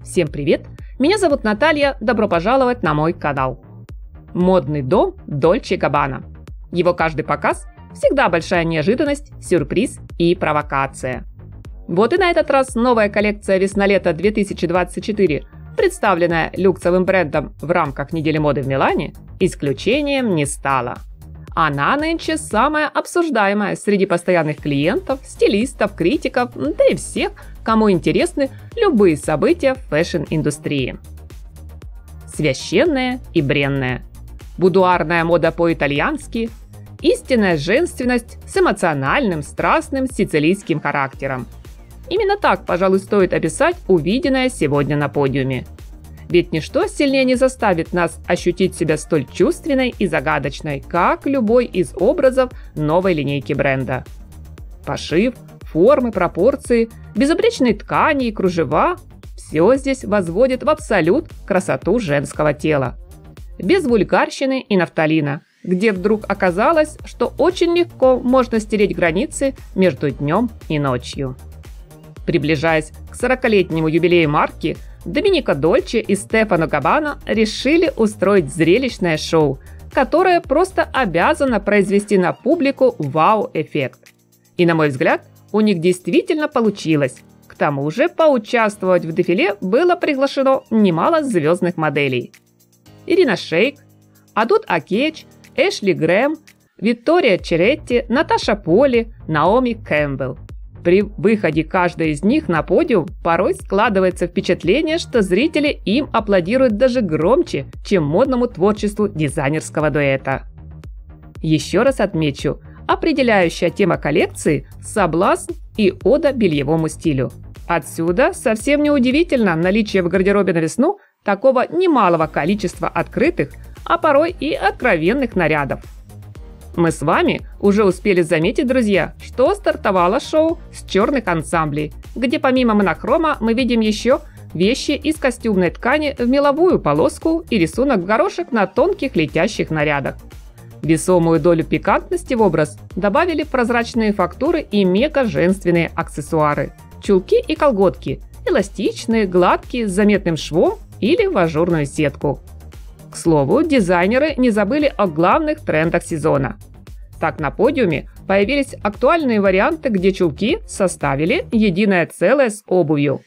Всем привет! Меня зовут Наталья, добро пожаловать на мой канал. Модный дом Dolce & Gabbana. Его каждый показ всегда большая неожиданность, сюрприз и провокация. Вот и на этот раз новая коллекция весна-лето 2024, представленная люксовым брендом в рамках недели моды в Милане, исключением не стала. Она нынче самая обсуждаемая среди постоянных клиентов, стилистов, критиков, да и всех, кому интересны любые события в фэшн-индустрии. Священная и бренная. Будуарная мода по-итальянски. Истинная женственность с эмоциональным, страстным сицилийским характером. Именно так, пожалуй, стоит описать увиденное сегодня на подиуме. Ведь ничто сильнее не заставит нас ощутить себя столь чувственной и загадочной, как любой из образов новой линейки бренда. Пошив, формы, пропорции, безупречные ткани и кружева – все здесь возводит в абсолют красоту женского тела. Без вульгарщины и нафталина, где вдруг оказалось, что очень легко можно стереть границы между днем и ночью. Приближаясь к 40-летнему юбилею марки, Доменико Дольче и Стефано Габбана решили устроить зрелищное шоу, которое просто обязано произвести на публику вау-эффект. И, на мой взгляд, у них действительно получилось. К тому же, поучаствовать в дефиле было приглашено немало звездных моделей. Ирина Шейк, Адут Акеч, Эшли Грэм, Виктория Черетти, Наташа Поли, Наоми Кэмпбелл. При выходе каждой из них на подиум порой складывается впечатление, что зрители им аплодируют даже громче, чем модному творчеству дизайнерского дуэта. Еще раз отмечу, определяющая тема коллекции – соблазн и ода бельевому стилю. Отсюда совсем неудивительно наличие в гардеробе на весну такого немалого количества открытых, а порой и откровенных нарядов. Мы с вами уже успели заметить, друзья, что стартовало шоу с черных ансамблей, где помимо монохрома мы видим еще вещи из костюмной ткани в меловую полоску и рисунок в горошек на тонких летящих нарядах. Весомую долю пикантности в образ добавили прозрачные фактуры и мега-женственные аксессуары. Чулки и колготки, эластичные, гладкие, с заметным швом или в ажурную сетку. К слову, дизайнеры не забыли о главных трендах сезона. Так на подиуме появились актуальные варианты, где чулки составили единое целое с обувью.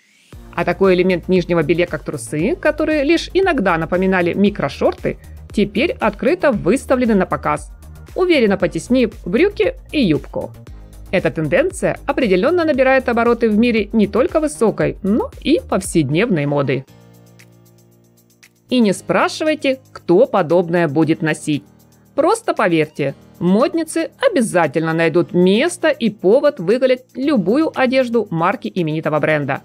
А такой элемент нижнего белья, как трусы, которые лишь иногда напоминали микрошорты, теперь открыто выставлены на показ, уверенно потеснив брюки и юбку. Эта тенденция определенно набирает обороты в мире не только высокой, но и повседневной моды. И не спрашивайте, кто подобное будет носить. Просто поверьте, модницы обязательно найдут место и повод выголить любую одежду марки именитого бренда.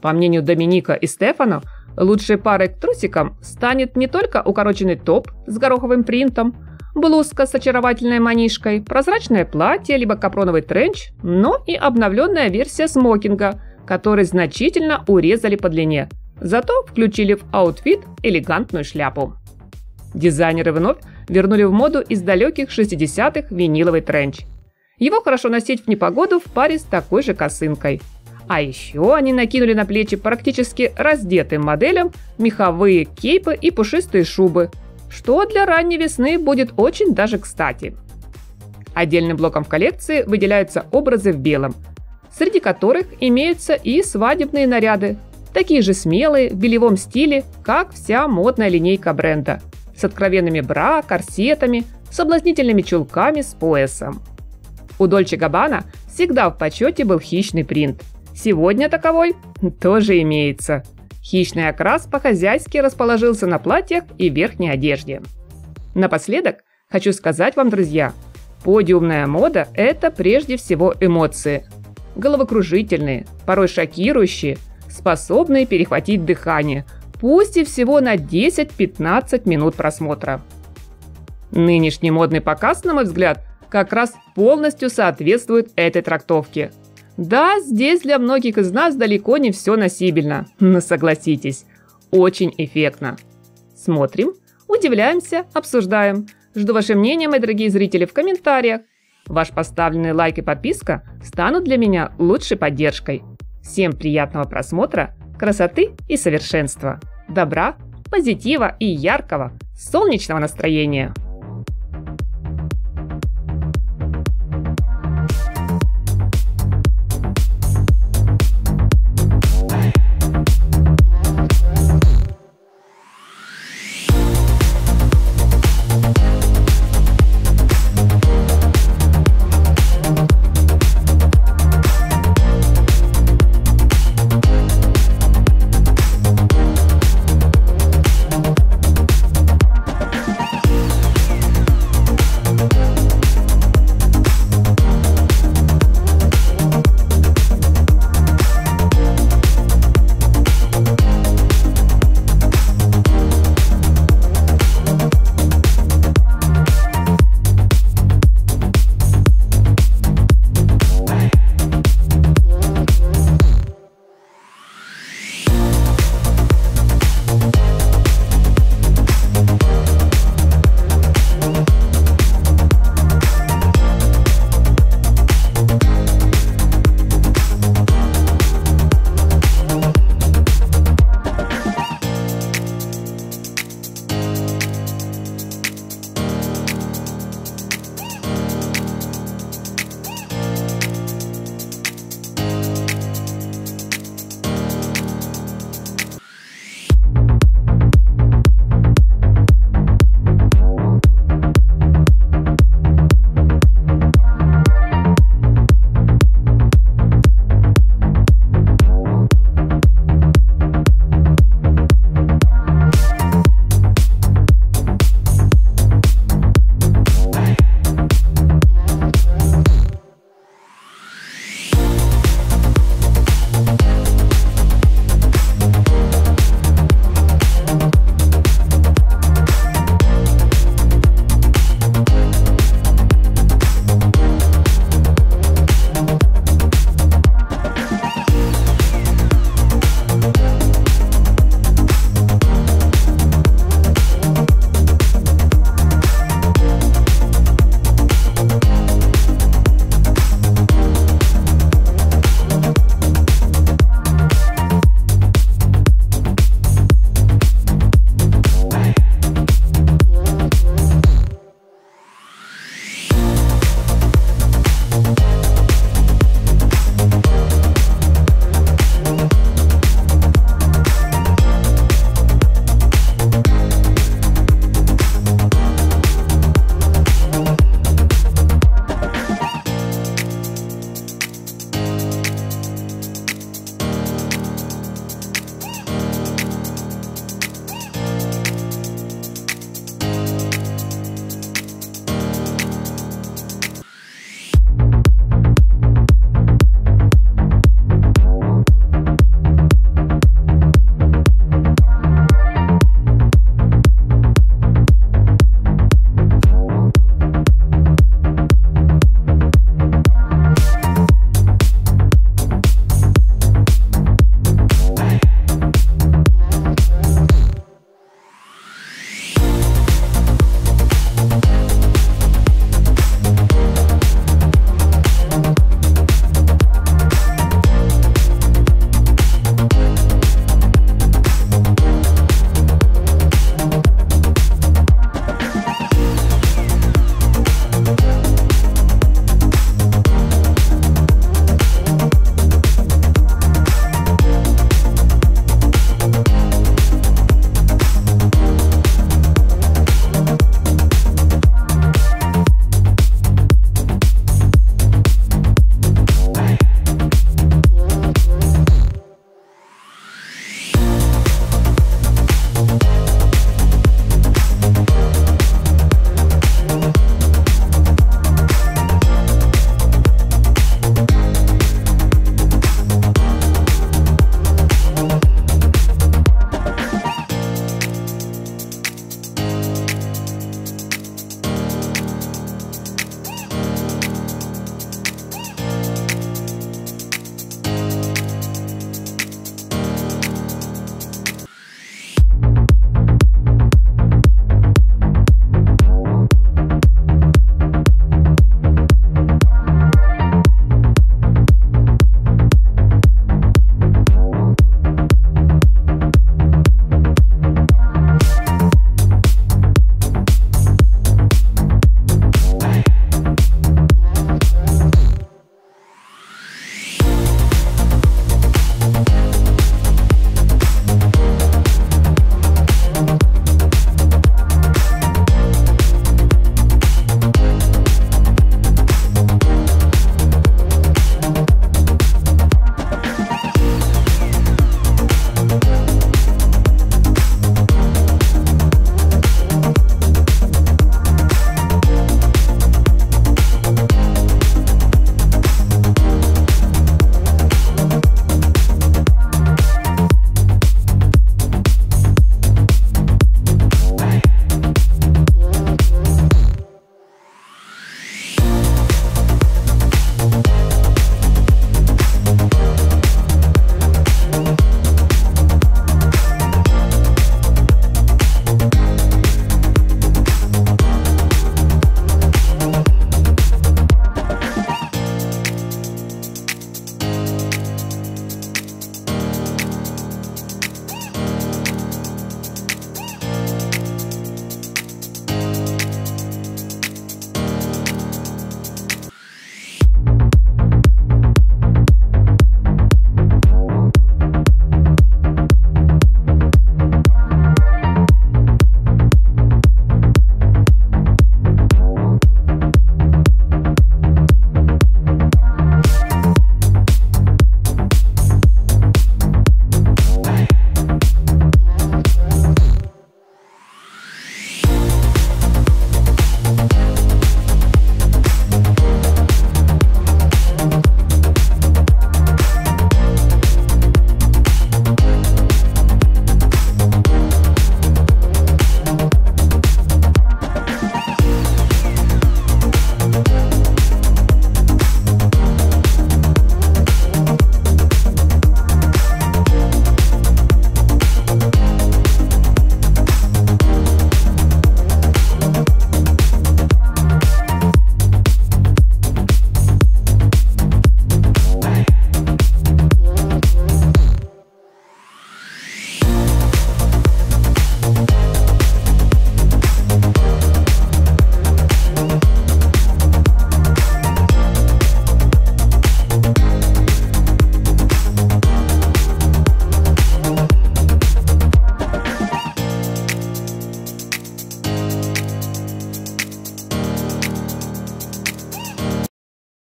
По мнению Доменико и Стефано, лучшей парой к трусикам станет не только укороченный топ с гороховым принтом, блузка с очаровательной манишкой, прозрачное платье либо капроновый тренч, но и обновленная версия смокинга, который значительно урезали по длине. Зато включили в аутфит элегантную шляпу. Дизайнеры вновь вернули в моду из далеких 60-х виниловый тренч. Его хорошо носить в непогоду в паре с такой же косынкой. А еще они накинули на плечи практически раздетым моделям меховые кейпы и пушистые шубы, что для ранней весны будет очень даже кстати. Отдельным блоком в коллекции выделяются образы в белом, среди которых имеются и свадебные наряды, такие же смелые, в бельевом стиле, как вся модная линейка бренда, с откровенными бра, корсетами, соблазнительными чулками с поясом. У Dolce & Gabbana всегда в почете был хищный принт. Сегодня таковой тоже имеется. Хищный окрас по-хозяйски расположился на платьях и верхней одежде. Напоследок хочу сказать вам, друзья, подиумная мода – это прежде всего эмоции. Головокружительные, порой шокирующие, способные перехватить дыхание, пусть и всего на 10-15 минут просмотра. Нынешний модный показ, на мой взгляд, как раз полностью соответствует этой трактовке. Да, здесь для многих из нас далеко не все носибельно, но согласитесь, очень эффектно. Смотрим, удивляемся, обсуждаем. Жду ваше мнение, мои дорогие зрители, в комментариях. Ваш поставленный лайк и подписка станут для меня лучшей поддержкой. Всем приятного просмотра, красоты и совершенства, добра, позитива и яркого, солнечного настроения.